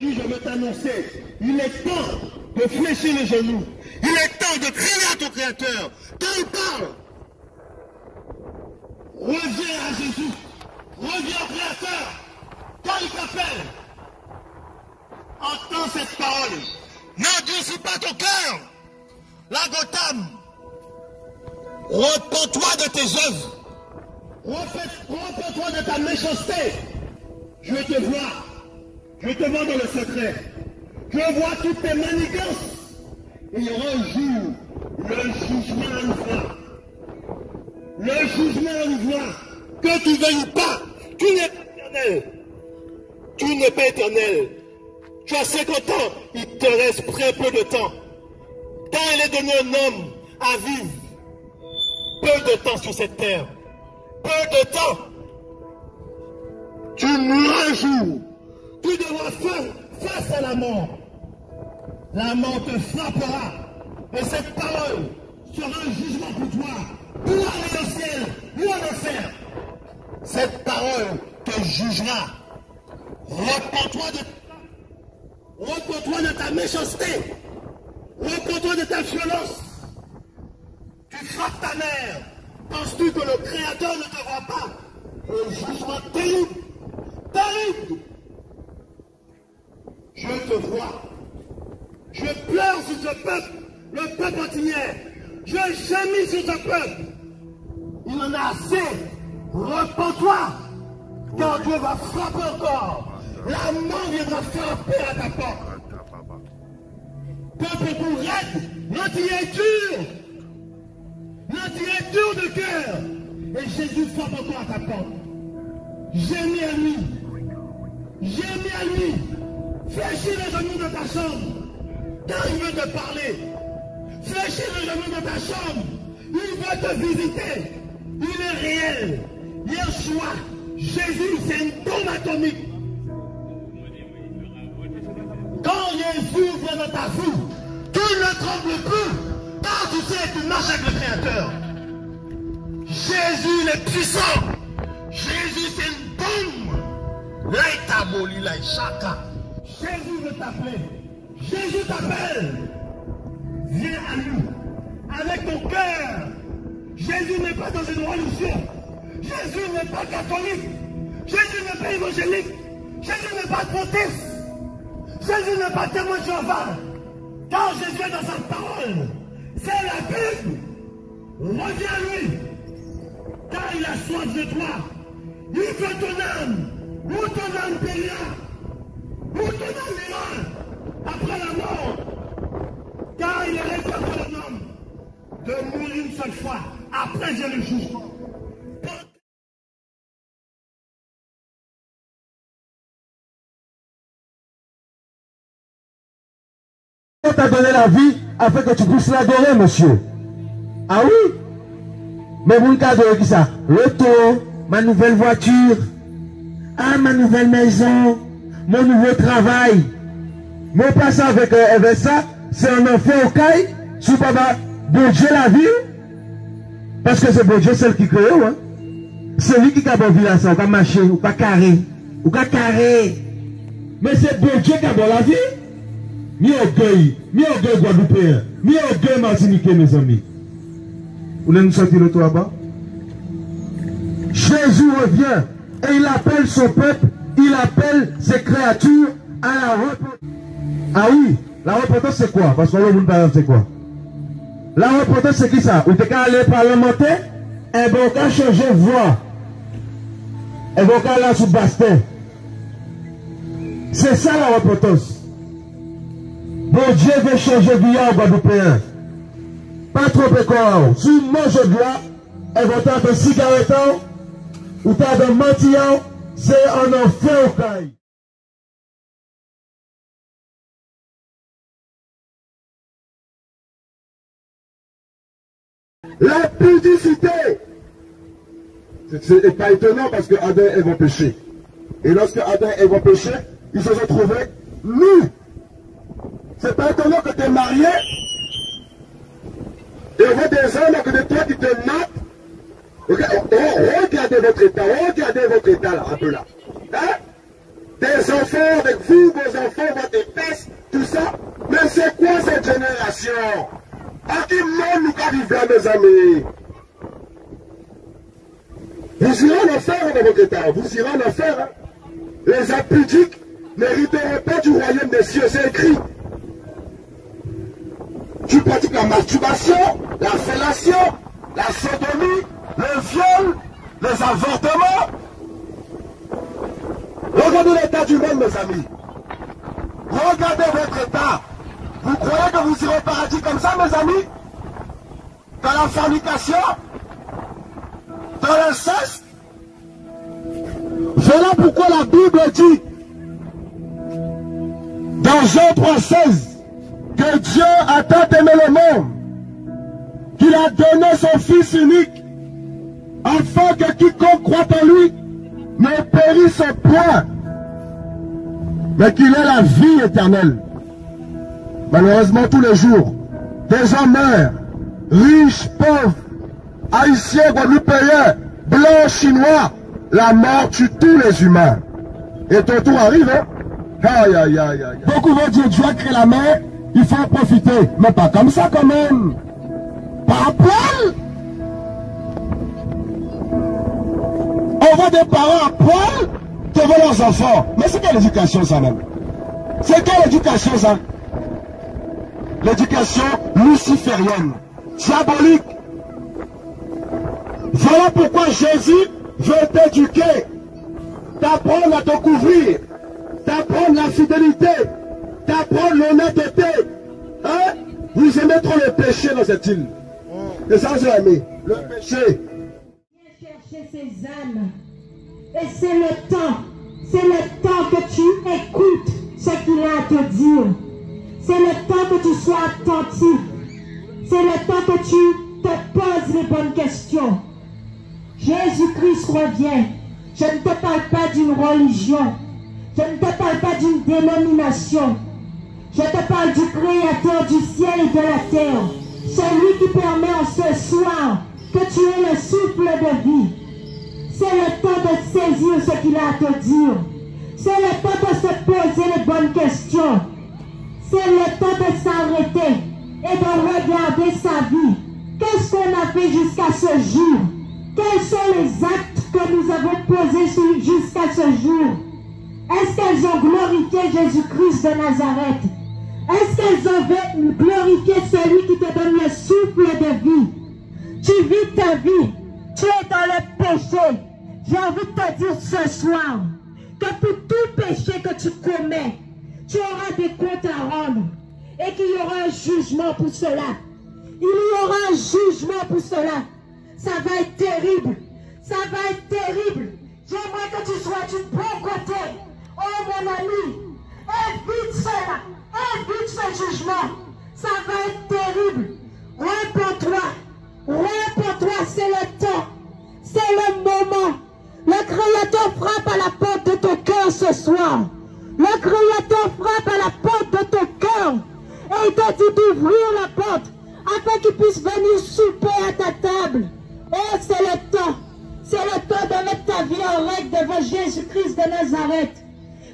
aujourd'hui je veux t'annoncer, il est temps de fléchir les genoux. Il est temps de crier à ton Créateur. Quand il parle, reviens à Jésus. Reviens au Créateur. Quand il t'appelle, entends cette parole. N'endurcis pas ton cœur. La Gotham, repens-toi de tes œuvres. Repens-toi de ta méchanceté. Je te vois. Je te vois dans le secret. Je vois toutes tes manigances. Il y aura un jour, le jugement à nous voir. Le jugement à nous voir. Que tu veuilles ou pas, tu n'es pas éternel. Tu n'es pas éternel. Tu as 50 ans, il te reste très peu de temps. Quand il est donné un homme à vivre, peu de temps sur cette terre. Peu de temps. Tu mourras un jour. Tu devras faire face à la mort. La mort te frappera. Et cette parole sera un jugement pour toi. Pour aller au ciel ou en enfer. Cette parole te jugera. Repens-toi de ta méchanceté. Repens-toi de ta violence. Tu frappes ta mère. Penses-tu que le Créateur ne te voit pas? Un jugement terrible. Terrible. Je te vois. Je pleure sur ce peuple, le peuple entier. Je gémis sur ce peuple. Il en a assez. Repens-toi. Car Dieu va frapper encore. La mort viendra frapper à ta porte. Peuple pour raide, l'entier est dur. L'entier est dur de cœur. Et Jésus frappe encore à ta porte. Gémis à lui. Gémis à lui. Fléchis les genoux de ta chambre. Quand il veut te parler, fléchis les genoux de ta chambre. Il veut te visiter. Il est réel. Yeshua, Jésus, c'est une bombe atomique. Quand Jésus vient dans ta vie, tu ne trembles plus. Quand tu sais que tu marches avec le Créateur. Jésus, il est puissant. Jésus, c'est une bombe. L'aïtaboli, l'aïchaka. Jésus veut t'appeler. Jésus t'appelle. Viens à lui. Avec ton cœur. Jésus n'est pas dans une religion. Jésus n'est pas catholique. Jésus n'est pas évangélique. Jésus n'est pas adventiste. Jésus n'est pas témoin de Jéhovah. Car Jésus est dans sa parole. C'est la Bible. Reviens à lui. Car il a soif de toi. Il veut ton âme. Où ton âme périra. Où ton âme ira après la mort. Car il est réservé à l'homme de mourir une seule fois. Après j'ai le jugement. On t'a donné la vie afin que tu puisses l'adorer, monsieur. Ah oui? Mais mon cadeau, qui ça? L'auto, ma nouvelle voiture, ah, ma nouvelle maison, mon nouveau travail. Mais pas ça avec ça, c'est un enfant au caille, sous papa, bon Dieu la vie. Parce que c'est bon Dieu, celle qui crée, hein? C'est lui qui a bon vie là, ça, ou pas marcher, ou pas carré, ou pas carré. Mais c'est bon Dieu qui a bon la vie. Mi orgueil guadeloupéen, mi orgueil martiniquais, mes amis. Vous voulez nous sortir le toit bas? Jésus revient et il appelle son peuple, il appelle ses créatures à la repentance. Ah oui, la repentance c'est quoi? Parce qu'on ne parle c'est quoi? La repentance c'est qui ça? Ou t'es qu'à aller parlementer, et bien on peut changer de voix. Et bien on peut aller sous Bastin. C'est ça la repentance. Bon Dieu veut changer Guyane guadeloupéen. Pas trop pécor. Si vous mangez de là, elle va t'avoir de cigarette ou t'as de mentir, c'est un enfer au caille. La pudicité. C'est pas étonnant parce que Adam et Ève ont péché. Et lorsque Adam et Ève ont péché, ils se sont trouvés nus. C'est pas étonnant que tu es marié et on voit des hommes à côté de toi qui te matent. Regardez votre état là, un peu là. Hein? Des enfants avec vous, vos enfants, votre épaisse, tout ça. Mais c'est quoi cette génération? À qui monde nous qu'à vivre, mes amis? Vous irez en enfer dans votre état, vous irez en enfer. Hein? Les impudiques n'hériteront pas du royaume des cieux, c'est écrit. Tu pratiques la masturbation, la fellation, la sodomie, le viol, les avortements. Regardez l'état du monde, mes amis. Regardez votre état. Vous croyez que vous irez au paradis comme ça, mes amis? Dans la fornication? Dans l'inceste? Voilà pourquoi la Bible dit, dans Jean 3,16, que Dieu a tant aimé le monde, qu'il a donné son Fils unique, afin que quiconque croit en lui ne périsse point, mais qu'il ait la vie éternelle. Malheureusement, tous les jours, des gens meurent, riches, pauvres, haïtiens, guadeloupéens, blancs, chinois. La mort tue tous les humains. Et ton tour arrive, hein? Aïe, aïe, aïe, aïe. Beaucoup vont dire, Dieu a créé la mer, il faut en profiter. Mais pas comme ça quand même. Par poil. On voit des parents à poil devant leurs enfants. Mais c'est quelle éducation ça même? C'est quelle éducation ça? L'éducation luciférienne, diabolique. Voilà pourquoi Jésus veut t'éduquer, t'apprendre à te couvrir, t'apprendre la fidélité, t'apprendre l'honnêteté. Hein? Vous aimez trop le péché dans cette île. Et ça, j'ai aimé. Le péché. Viens chercher ces âmes. Et c'est le temps que tu écoutes ce qu'il a à te dire. C'est le temps que tu sois attentif. C'est le temps que tu te poses les bonnes questions. Jésus-Christ revient. Je ne te parle pas d'une religion. Je ne te parle pas d'une dénomination. Je te parle du Créateur du ciel et de la terre. Celui qui permet en ce soir que tu aies le souffle de vie. C'est le temps de saisir ce qu'il a à te dire. C'est le temps de se poser les bonnes questions. C'est le temps de s'arrêter et de regarder sa vie. Qu'est-ce qu'on a fait jusqu'à ce jour? Quels sont les actes que nous avons posés jusqu'à ce jour? Est-ce qu'elles ont glorifié Jésus-Christ de Nazareth? Est-ce qu'elles ont glorifié celui qui te donne le souffle de vie? Tu vis ta vie, tu es dans le péché. J'ai envie de te dire ce soir que pour tout péché que tu commets, tu auras des comptes à rendre et qu'il y aura un jugement pour cela. Il y aura un jugement pour cela. Ça va être terrible. Ça va être terrible. J'aimerais que tu sois du bon côté. Oh mon ami, évite cela. Évite ce jugement. Ça va être terrible. Réponds-toi. Réponds-toi, c'est le temps. C'est le moment. Le Créateur frappe à la porte de ton cœur ce soir. Le Créateur frappe à la porte de ton cœur. Et il te dit d'ouvrir la porte afin qu'il puisse venir souper à ta table. Oh, c'est le temps. C'est le temps de mettre ta vie en règle devant Jésus-Christ de Nazareth.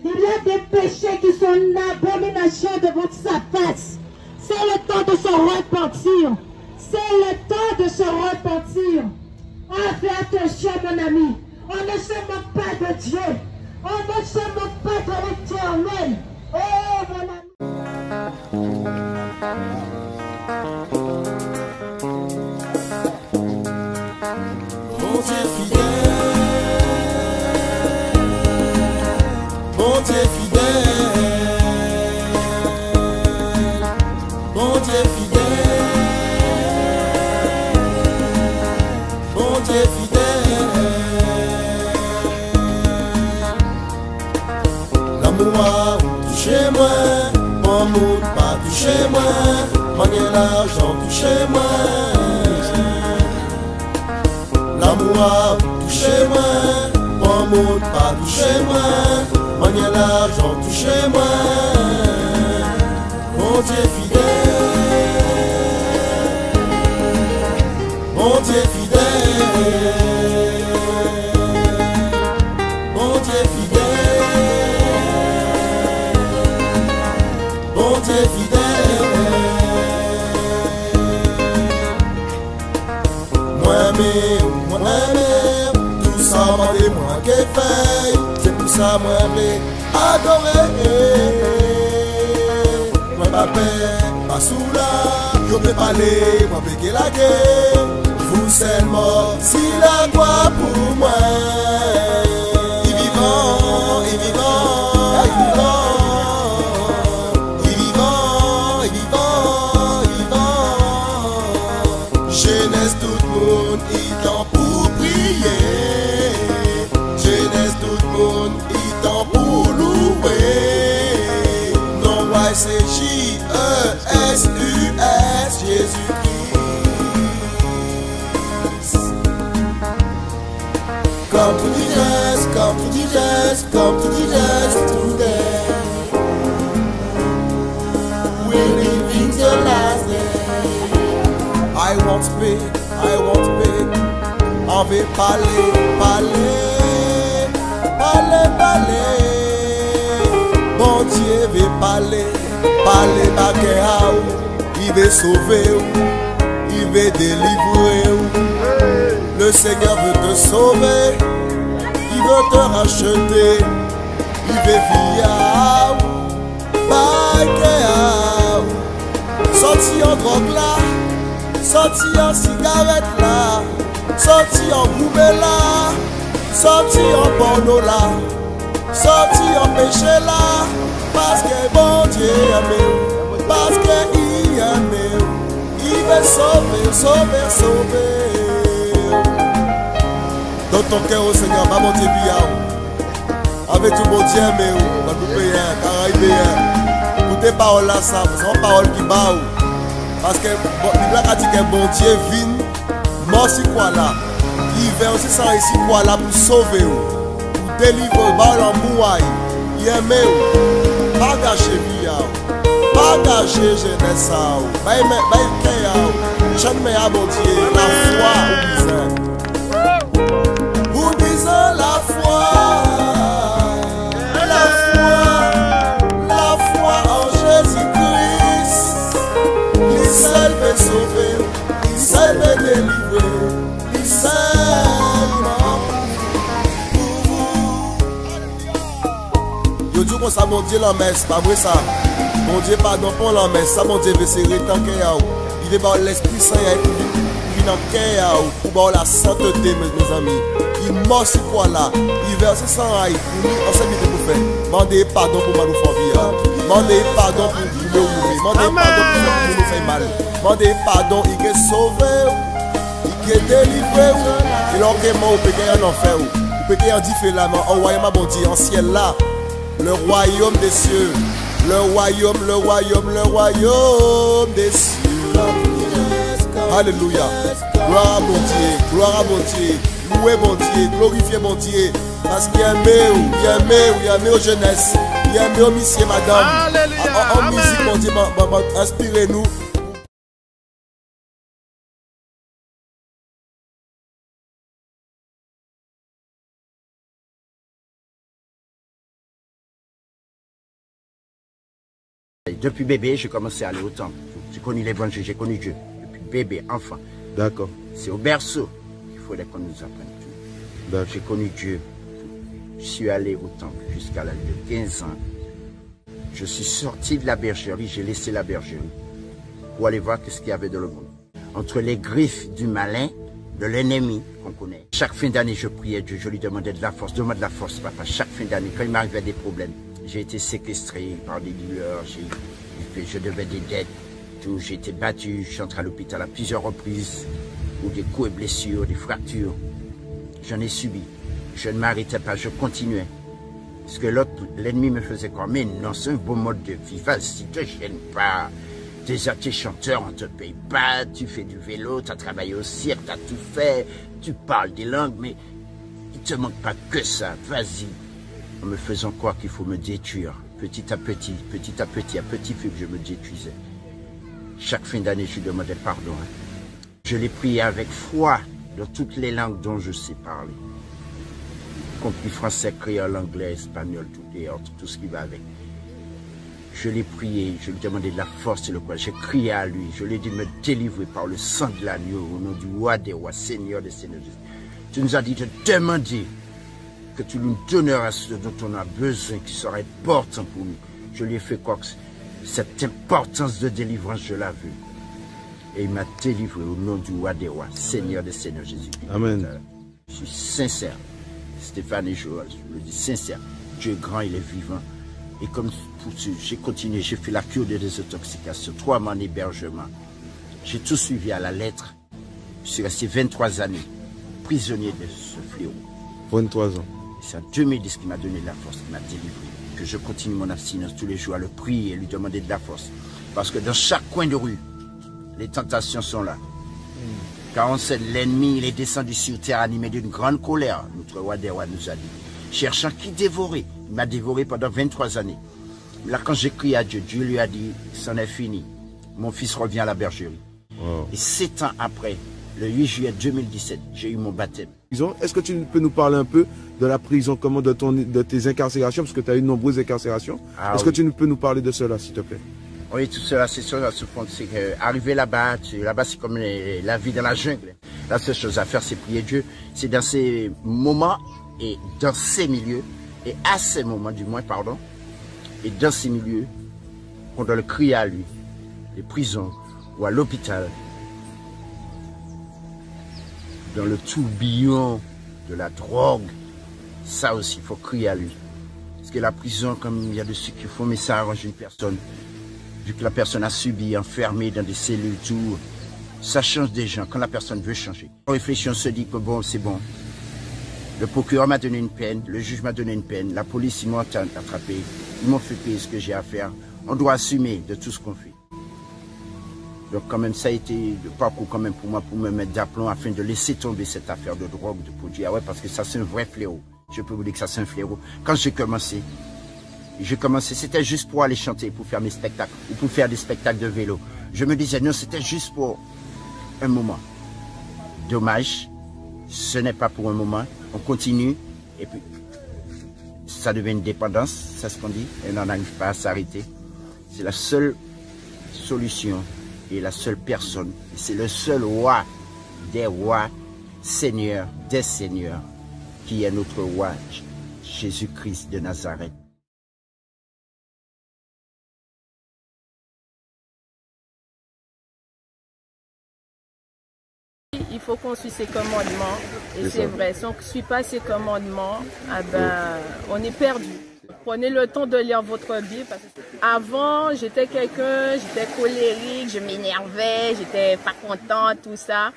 Il y a des péchés qui sont une abomination devant sa face. C'est le temps de se repentir. C'est le temps de se repentir. Ah, fais attention, mon ami. On ne se moque pas de Dieu. On ne se moque pas de l'Éternel. Oh, mon ami. Bon Dieu fidèle, bon Dieu fidèle, bon Dieu fidèle, bon Dieu fidèle. L'amour touchez moi, mon mood pas touchez moi, manier l'argent touchez moi. L'amour touchez-moi, mon monde pas touchez-moi, manier l'argent touchez-moi, mon Dieu fidèle, mon Dieu fidèle, mon Dieu fidèle, Moi-même, tout ça m'a dit moi qui fait, c'est pour ça moi je adorer. Moi pas peur, pas sous là, je peux parler, moi péquer la guerre. Vous seulement, si la croix pour moi. Il vivant, il vivant, il vivant. Il vivant, il vivant, il vivant. Jeunesse tout le monde, il t'en pour prier. Jeunesse tout le monde, il t'en pour louer. Non, ouais, c'est J-E-S-U-S, Jésus-Christ. Come to Jesus, come to Jesus, come to Jesus today. We're living the last day. I won't speak, I won't speak. On veut parler, parler, parler, parler. Bon Dieu veut parler, parler baguette. Il veut sauver, il veut délivrer. Le Seigneur veut te sauver, il veut te racheter, il veut vivre, baguette. Sorti en drogue là, sorti en cigarette là, sorti en goubet là, sorti en porno là, sorti en péché là, parce que bon Dieu aime, parce qu'il aime, il veut sauver, sauver, sauver. Dans ton cœur au Seigneur, va monter bien. Avec tout bon Dieu aimé, va nous payer, caribéen. Pour tes paroles là, ça, c'est une parole qui bat. Parce que Bible a dit que bon Dieu vient, mort si quoi là. Il vient aussi sans ici quoi là pour sauver, pour délivrer, pour l'embouaille. Il aime, pas gâcher vie, pas gâcher jeunesse, pas aimer, jamais à bon Dieu, la foi au besoin. Vous disons la foi, la foi en Jésus-Christ. Il seul peut sauver, il seul peut délivrer, il seul pour vous. Yo dis qu'on ça, mon Dieu, la messe, pas vrai ça. Mon Dieu, pardon pour la messe, ça, mon Dieu, veut serrer tant qu'il y a. Il veut voir l'Esprit Saint, il vient dans le cœur, pour voir la sainteté, mes amis. Il mort sur quoi là, il verse sans aïe, pour nous, on sait bien pour faire. Mandez pardon pour nous faire vivre. Mandez pardon pour nous ouvrir. Mandez pardon pour nous faire mal. Mandez pardon, il est sauvé, il est délivré. Et là, on est mort, on peut gagner en enfer. On peut gagner en différemment, en royaume, bon Dieu, en ciel là. Le royaume des cieux. Le royaume, le royaume, le royaume des cieux. Alléluia. Gloire à mon Dieu, gloire à mon Dieu. Louez mon Dieu, glorifiez mon Dieu. Parce qu'il aime aux jeunesse. Il aime aux messieurs, madame. En musique, mon Dieu, inspirez-nous. Depuis bébé, j'ai commencé à aller au temple. J'ai connu l'évangile, j'ai connu Dieu. Depuis bébé, enfant. D'accord. C'est au berceau qu'il fallait qu'on nous apprenne tout. J'ai connu Dieu. Je suis allé au temple jusqu'à l'âge de 15 ans. Je suis sorti de la bergerie, j'ai laissé la bergerie pour aller voir ce qu'il y avait dans le monde. Entre les griffes du malin, de l'ennemi qu'on connaît. Chaque fin d'année, je priais Dieu, je lui demandais de la force. Demande de la force, papa. Chaque fin d'année, quand il m'arrivait des problèmes, j'ai été séquestré par des dealers, je devais des dettes, tout. J'ai été battu, je suis entré à l'hôpital à plusieurs reprises, pour des coups et blessures, des fractures. J'en ai subi. Je ne m'arrêtais pas, je continuais. Parce que l'ennemi me faisait croire, mais non, c'est un beau mode de vie, vas-y, te gêne pas. T'es chanteur, on ne te paye pas, tu fais du vélo, tu as travaillé au cirque, tu as tout fait, tu parles des langues, mais il ne te manque pas que ça, vas-y. En me faisant croire qu'il faut me détruire, petit à petit, à petit feu que je me détruisais. Chaque fin d'année, je lui demandais pardon. Je l'ai prié avec foi dans toutes les langues dont je sais parler. Y compris français, créole, anglais, espagnol, tout ce qui va avec. Je l'ai prié, je lui ai demandé de la force et le courage. J'ai crié à lui, je lui ai dit de me délivrer par le sang de l'agneau, au nom du roi des rois, Seigneur des seigneurs. Tu nous as dit de demander que tu nous donneras ce dont on a besoin, qui sera important pour nous. Je lui ai fait quoi que cette importance de délivrance, je l'ai vue. Et il m'a délivré au nom du roi des rois, Seigneur des seigneurs Jésus. Amen. Je suis sincère. Stéphane et Joël, je le dis sincère. Dieu est grand, il est vivant. Et comme pour j'ai continué, j'ai fait la cure de désintoxication, 3 mois en hébergement. J'ai tout suivi à la lettre. Je suis resté 23 années prisonnier de ce fléau. 23 ans. C'est en 2010 qu'il m'a donné de la force, qu'il m'a délivré. Que je continue mon abstinence tous les jours à le prier et lui demander de la force. Parce que dans chaque coin de rue, les tentations sont là. Car on sait, l'ennemi, il est descendu sur terre animé d'une grande colère. Notre roi des rois nous a dit, cherchant qui dévorer. Il m'a dévoré pendant 23 années. Là, quand j'ai crié à Dieu, Dieu lui a dit, c'en est fini. Mon fils revient à la bergerie. Wow. Et 7 ans après, le 8 juillet 2017, j'ai eu mon baptême. Est-ce que tu peux nous parler un peu de la prison, comment de tes incarcérations, parce que tu as eu de nombreuses incarcérations. Est-ce que tu peux nous parler de cela, s'il te plaît? Oui, tout cela, c'est sûr, c'est qu'arriver là-bas, c'est comme la vie dans la jungle. La seule chose à faire, c'est prier Dieu. C'est dans ces moments et dans ces milieux, et à ces moments du moins, pardon, et dans ces milieux, on doit le crier à lui, les prisons ou à l'hôpital, dans le tourbillon de la drogue, ça aussi, il faut crier à lui. Parce que la prison, comme il y a de ceux qui font, mais ça arrange une personne. Vu que la personne a subi, enfermée dans des cellules, tout, ça change des gens quand la personne veut changer. On réfléchit, on se dit que bon, c'est bon. Le procureur m'a donné une peine, le juge m'a donné une peine, la police, ils m'ont attrapé, ils m'ont fait payer ce que j'ai à faire. On doit assumer de tout ce qu'on fait. Donc quand même, ça a été le parcours quand même pour moi, pour me mettre d'aplomb afin de laisser tomber cette affaire de drogue, de produits. Ah ouais, parce que ça, c'est un vrai fléau. Je peux vous dire que ça, c'est un fléau. Quand j'ai commencé, c'était juste pour aller chanter, pour faire mes spectacles, ou pour faire des spectacles de vélo. Je me disais, non, c'était juste pour un moment. Dommage, ce n'est pas pour un moment. On continue, et puis ça devient une dépendance, c'est ce qu'on dit, et on n'en arrive pas à s'arrêter. C'est la seule solution, et la seule personne, et c'est le seul roi des rois, Seigneur des seigneurs, qui est notre roi, Jésus-Christ de Nazareth. Il faut qu'on suive ses commandements, et c'est vrai, si on ne suit pas ses commandements, ah ben, on est perdu. Prenez le temps de lire votre Bible. Parce que avant, j'étais quelqu'un, j'étais colérique, je m'énervais, j'étais pas contente, tout ça.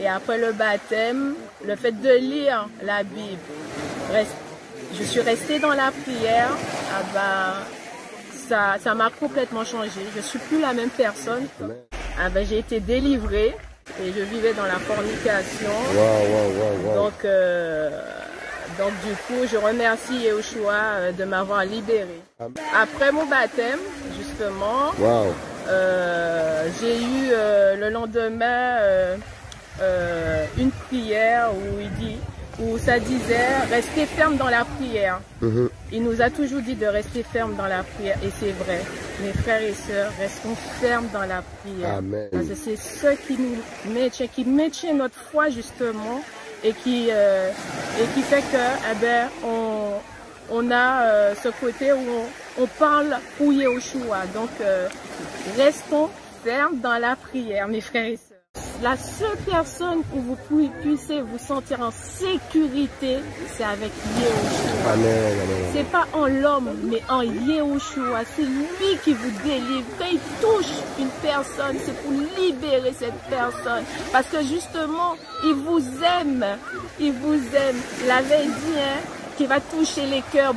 Et après le baptême, le fait de lire la Bible, je suis restée dans la prière, ah ben, ça m'a complètement changé. Je ne suis plus la même personne. Ah ben, j'ai été délivrée. Et je vivais dans la fornication. Donc du coup, je remercie Yahushua de m'avoir libérée. Après mon baptême, justement, j'ai eu le lendemain une prière où ça disait « Restez ferme dans la prière ». Il nous a toujours dit de rester ferme dans la prière, et c'est vrai. Mes frères et sœurs, restons fermes dans la prière. Amen. Parce que c'est ce qui maintient notre foi justement, et qui fait que, eh ben, on a ce côté où on parle pour Yahushua. Donc, restons fermes dans la prière, mes frères et sœurs. La seule personne où vous puissiez vous sentir en sécurité, c'est avec Yahushua. C'est pas en l'homme, mais en Yahushua. C'est lui qui vous délivre. Quand il touche une personne, c'est pour libérer cette personne. Parce que justement, il vous aime. Il vous aime. Il avait dit, hein, qu'il va toucher les cœurs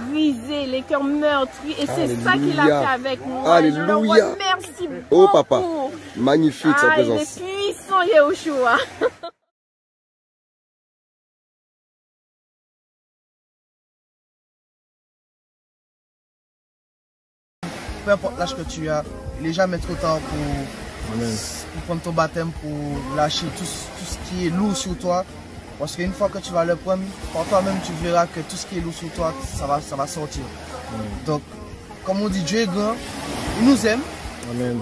brisés, les cœurs meurtris. Et c'est ça qu'il a fait avec moi. Alléluia. Je le remercie beaucoup. Oh papa, magnifique sa présence. Il est puissant, Yahushua. Peu importe l'âge que tu as, il n'est jamais trop tard pour prendre ton baptême, pour lâcher tout ce qui est lourd sur toi. Parce qu'une fois que tu vas le prendre, par toi-même tu verras que tout ce qui est lourd sur toi, ça va sortir. Donc, comme on dit, Dieu est grand, il nous aime. Amen.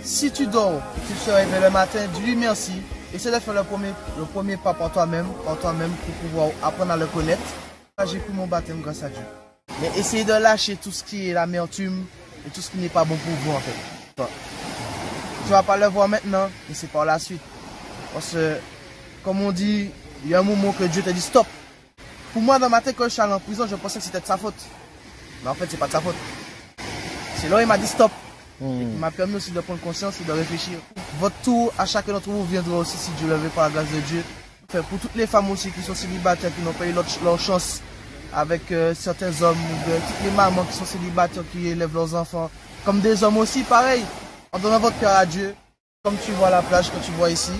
Si tu dors, tu te réveilles le matin, dis-lui merci. Essaie de faire le premier pas pour toi-même pour pouvoir apprendre à le connaître. J'ai pris mon baptême grâce à Dieu. Mais essayez de lâcher tout ce qui est l'amertume et tout ce qui n'est pas bon pour vous en fait. Tu vas pas le voir maintenant, mais c'est par la suite. Parce que, comme on dit, il y a un moment que Dieu te dit stop. Pour moi, dans ma tête, quand je suis allé en prison, je pensais que c'était de sa faute. Mais en fait, c'est pas de sa faute. C'est là où il m'a dit stop. Il m'a permis aussi de prendre conscience et de réfléchir. Votre tour, à chacun d'entre vous, viendra aussi si Dieu le veut par la grâce de Dieu. Enfin, pour toutes les femmes aussi qui sont célibataires, qui n'ont pas eu leur chance avec certains hommes, toutes les mamans qui sont célibataires, qui élèvent leurs enfants, comme des hommes aussi, pareil, en donnant votre cœur à Dieu, comme tu vois à la plage, que tu vois ici,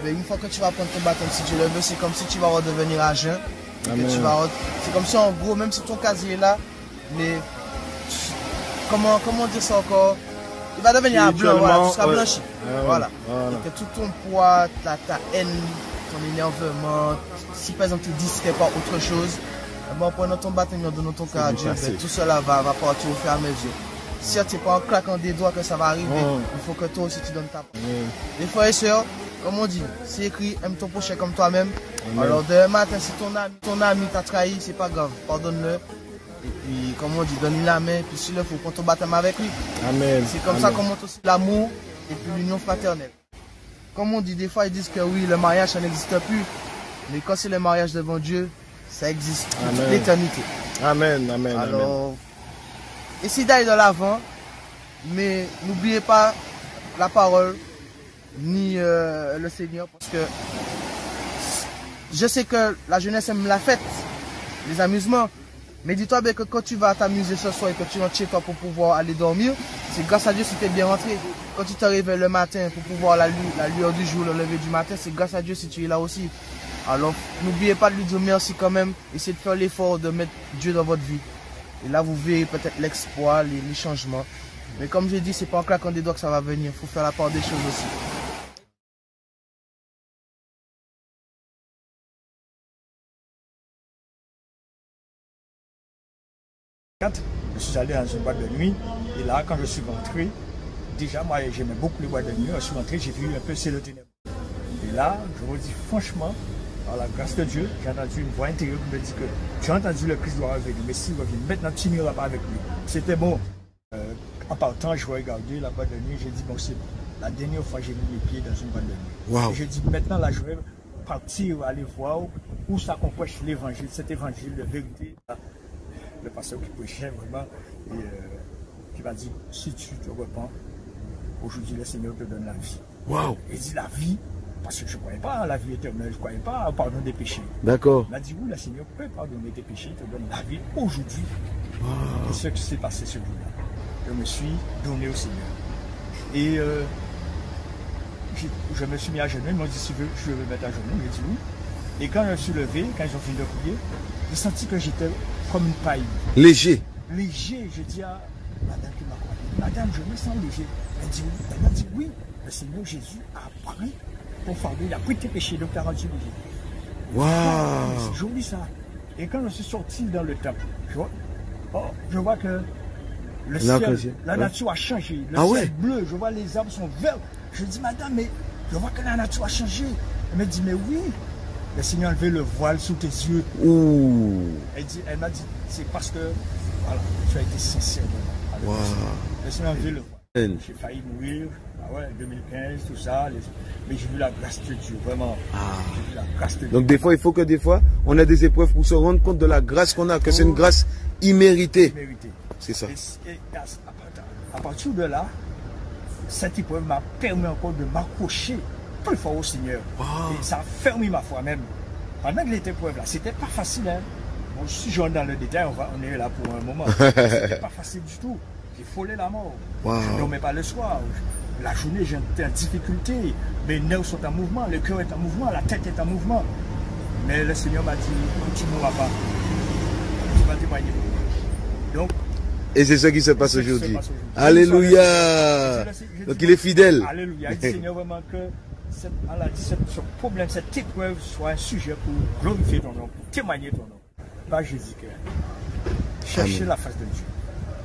une fois que tu vas prendre ton baptême, si Dieu le veut, c'est comme si tu vas redevenir à jeun. C'est comme si en gros, même si ton casier est là, mais comment dire ça encore? Il va devenir un blanc, voilà, tu seras blanchi. Voilà. Et que tout ton poids, ta haine, ton énervement, si par exemple tu es distrait par autre chose, en prenant ton baptême, en donnant ton cœur à Dieu, tout cela va partir au fur et à mesure. Si tu n'es pas en claquant des doigts que ça va arriver, il faut que toi aussi tu donnes ta part. Les frères et sœurs, comme on dit, c'est écrit, aime ton prochain comme toi-même. Alors demain matin, si ton ami t'a trahi, c'est pas grave, pardonne-le. Et puis, comme on dit, donne-lui la main, puis s'il le faut, prends ton baptême avec lui. Amen. C'est comme ça qu'on montre aussi l'amour et puis l'union fraternelle. Comme on dit, des fois ils disent que oui, le mariage ça n'existe plus. Mais quand c'est le mariage devant Dieu, ça existe toute l'éternité. Amen, amen. Alors, essayez d'aller de l'avant, mais n'oubliez pas la parole, ni le Seigneur, parce que je sais que la jeunesse aime la fête, les amusements. Mais dis-toi bien que quand tu vas t'amuser ce soir et que tu rentres chez toi pour pouvoir aller dormir, c'est grâce à Dieu si tu es bien rentré. Quand tu te réveilles le matin pour pouvoir la lueur du jour, le lever du matin, c'est grâce à Dieu si tu es là aussi. Alors n'oubliez pas de lui dire merci quand même. Essayez de faire l'effort de mettre Dieu dans votre vie. Et là vous verrez peut-être l'exploit, les changements. Mais comme j'ai dit, c'est pas en claquant des doigts que ça va venir. Il faut faire la part des choses aussi. Je suis allé dans une boîte de nuit et là quand je suis rentré, déjà moi j'aimais beaucoup les boîtes de nuit, je suis rentré, j'ai vu un peu c'est le ténèbre. Et là, je vous dis franchement, par la grâce de Dieu, j'ai entendu une voix intérieure qui me dit que tu as entendu le Christ doit revenir, mais s'il revient, maintenant tu n'iras pas avec lui. C'était bon. En partant, je regardais la boîte de nuit, j'ai dit bon c'est bon. La dernière fois j'ai mis mes pieds dans une boîte de nuit. Wow. Et j'ai dit maintenant là je vais partir, aller voir où ça qu'on prêche l'évangile, cet évangile de vérité. Le pasteur qui prêchait vraiment, et qui m'a dit, si tu te repens, aujourd'hui le Seigneur te donne la vie. Wow. Il dit la vie, parce que je ne croyais pas à la vie éternelle, je ne croyais pas au pardon des péchés. D'accord. Il m'a dit, oui, le Seigneur peut pardonner tes péchés, te donne la vie aujourd'hui. Wow. Et ce qui s'est passé ce jour-là, je me suis donné au Seigneur. Et je me suis mis à genoux, ils m'ont dit, si je veux me mettre à genoux, j'ai dit oui. Et quand je me suis levé, quand ils ont fini de prier, j'ai senti que j'étais comme une paille. Léger. Léger, je dis à madame qui m'a croyé, madame, je me sens léger. Elle m'a dit oui, le Seigneur Jésus a pris ton fardeau, il a pris tes péchés, donc tu as rendu léger. Waouh! C'est joli ça. Et quand je suis sorti dans le temple, je vois que le ciel, la nature a changé. Le ciel bleu, je vois les arbres sont verts. Je dis, madame, mais je vois que la nature a changé. Elle me dit, mais oui. Le Seigneur a levé le voile sous tes yeux. Ouh. Elle m'a dit, c'est parce que voilà, tu as été sincère. Wow. Le Seigneur a levé le voile. J'ai failli mourir, 2015, tout ça. Mais j'ai vu la grâce de Dieu, vraiment. J'ai vu la grâce de Dieu. Donc des fois, il faut que on a des épreuves pour se rendre compte de la grâce qu'on a, que c'est une grâce imméritée. C'est ça. Et à partir de là, cette épreuve m'a permis encore de m'accrocher plus fort au Seigneur. Wow. Et ça a fermé ma foi même. Pendant que l'épreuve épreuve là, c'était pas facile. Hein. Bon, si je rentre dans le détail, on est là pour un moment. C'était pas facile du tout. J'ai frôlé la mort. Wow. Je ne dormais pas le soir. La journée, j'étais en difficulté. Mes nerfs sont en mouvement, le cœur est en mouvement, la tête est en mouvement. Mais le Seigneur m'a dit, tu ne mourras pas. Tu vas témoigner. Donc, et c'est ce qui se passe aujourd'hui. Alléluia. Donc il est fidèle. Alléluia. Il dit Seigneur vraiment que ce problème, cette épreuve soit un sujet pour glorifier ton nom, pour témoigner ton nom. Pas Jésus-Christ. Cherchez la face de Dieu.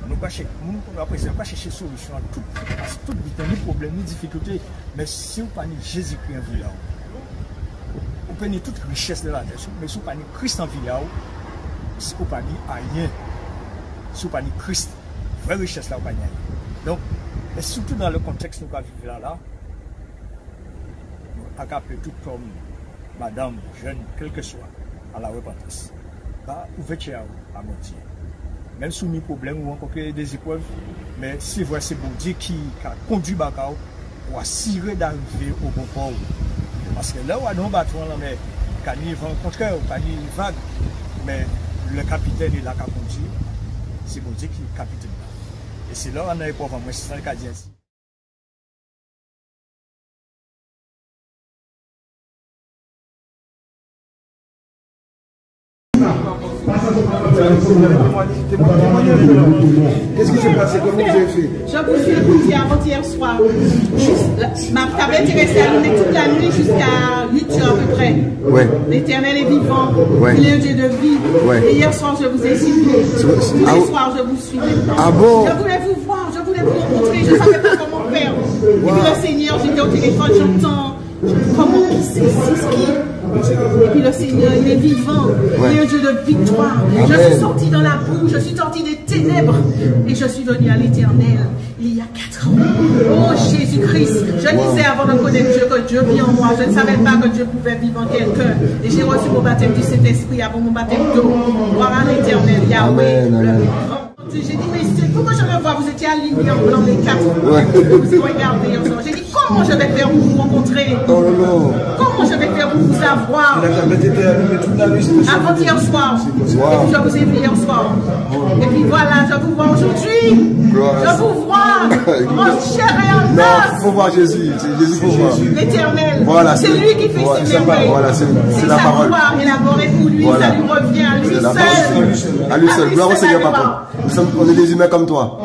Nous pas chercher solution à tout. Parce que tout les problèmes, les difficultés. Mais si vous pas Jésus-Christ en vie là, vous prenez toute richesse de la terre. Mais si vous pas Christ en vie là, si vous pas rien. Si vous pas Christ, vraie richesse là, vous pas rien. Donc, et surtout dans le contexte où nous vivons là, nous accaper tout comme madame, jeune, quel que soit, à la repentance. Bah, ouverture à mentir. Même sous mes problèmes ou encore des épreuves, mais c'est vrai, c'est bon Dieu qui a conduit Bakao pour assurer d'arriver au bon port. Parce que là où on a un bateau, mais quand il va rencontrer, quand il vague, mais le capitaine est là qui a conduit, c'est bon Dieu qui est capitaine. Et c'est là où on a épreuve, moi c'est ça le cas d'ici. Qu'est-ce qui s'est passé? Comment vous avez fait? Je vous suis écouté avant-hier soir. Ma tablette est restée allumée toute la nuit jusqu'à 8 h à peu près. Ouais. L'Éternel est vivant. Ouais. Il est un Dieu de vie. Ouais. Et hier soir, je vous ai suivi. Tous les soirs, je vous suis. Ah bon? Je voulais vous voir, je voulais vous rencontrer. Je ne savais pas comment faire. Et puis le Seigneur, j'étais au téléphone, j'entends comment c'est ce qui... Et puis le Seigneur, il est vivant, il est un Dieu de victoire. Amen. Je suis sorti dans la boue, je suis sorti des ténèbres et je suis venu à l'Éternel il y a 4 ans. Oh Jésus-Christ, je disais avant de connaître Dieu que Dieu vit en moi. Je ne savais pas que Dieu pouvait vivre en quelqu'un. Et j'ai reçu mon baptême du Saint-Esprit avant mon baptême d'eau. Gloire à l'Éternel, Yahweh. J'ai dit, mais pourquoi je me vois, vous étiez alignés en blanc les 4. Vous regardez ensemble. J'ai dit, comment je vais faire pour vous rencontrer? Comment je vais faire pour vous avoir? Avant-hier soir. Et puis je vous ai vu hier soir. Et puis voilà, je vous vois aujourd'hui. Je vous vois. Mon cher et en non, il faut voir Jésus. Jésus, faut voir. L'Éternel. Voilà, c'est lui qui fait ses merveilles. Voilà, c'est la parole. Et la gloire est pour lui. Voilà. Ça lui revient à lui seul. À lui seul. Gloire au Seigneur, papa. On est des humains comme toi.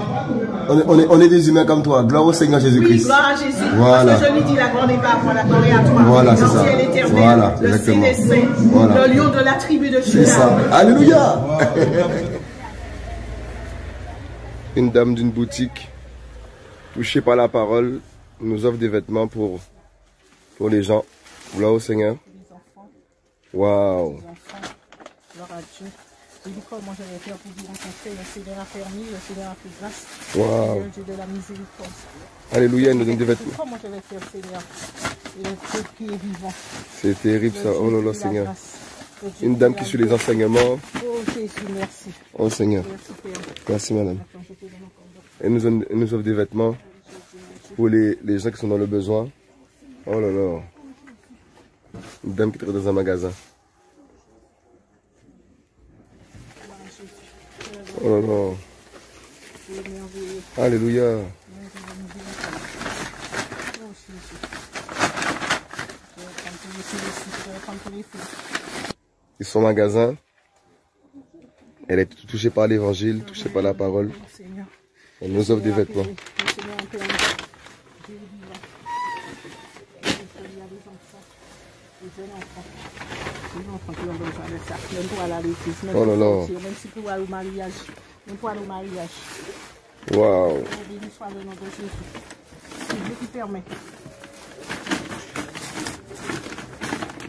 On est des humains comme toi. Gloire au Seigneur Jésus-Christ. Oui, gloire à Jésus. Voilà. Parce que je lui dis la gloire n'est pas à moi, la gloire est à toi. Voilà, c'est ça. Voilà, le exactement. Saint des Saints, voilà. Le lion de la tribu de Juda. C'est ça. Alléluia. Une dame d'une boutique, touchée par la parole, nous offre des vêtements pour les gens. Gloire au Seigneur. Waouh. Gloire à Dieu. J'ai dit comment je vais faire pour vous rencontrer. Le Seigneur a permis, le Seigneur a fait grâce. Wow. Le Dieu de la miséricorde. Alléluia, il nous donne des vêtements. Comment je vais faire, Seigneur? Il est Dieu qui est vivant. C'est terrible ça. Oh là là, Seigneur. Une dame qui suit les enseignements. Oh Jésus, merci. Oh Seigneur. Merci madame. Elle nous offre des vêtements pour les gens qui sont dans le besoin. Oh là là. Une dame qui travaille dans un magasin. Oh là là. Alléluia. Et son magasin, elle est touchée par l'évangile, touchée par la parole. Elle nous offre des vêtements. Oh là là. Waouh.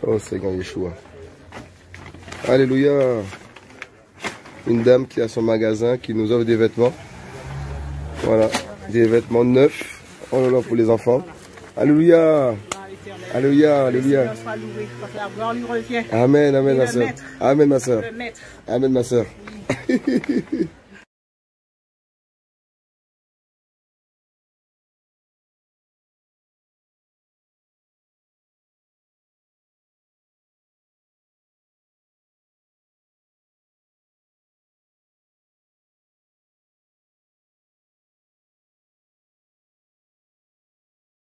Oh Seigneur Yeshua. Alléluia. Une dame qui a son magasin, qui nous offre des vêtements. Voilà, des vêtements neufs. Oh là là, pour les enfants. Alléluia. Alléluia, alléluia. Amen, amen ma soeur. Amen ma soeur. Amen ma soeur.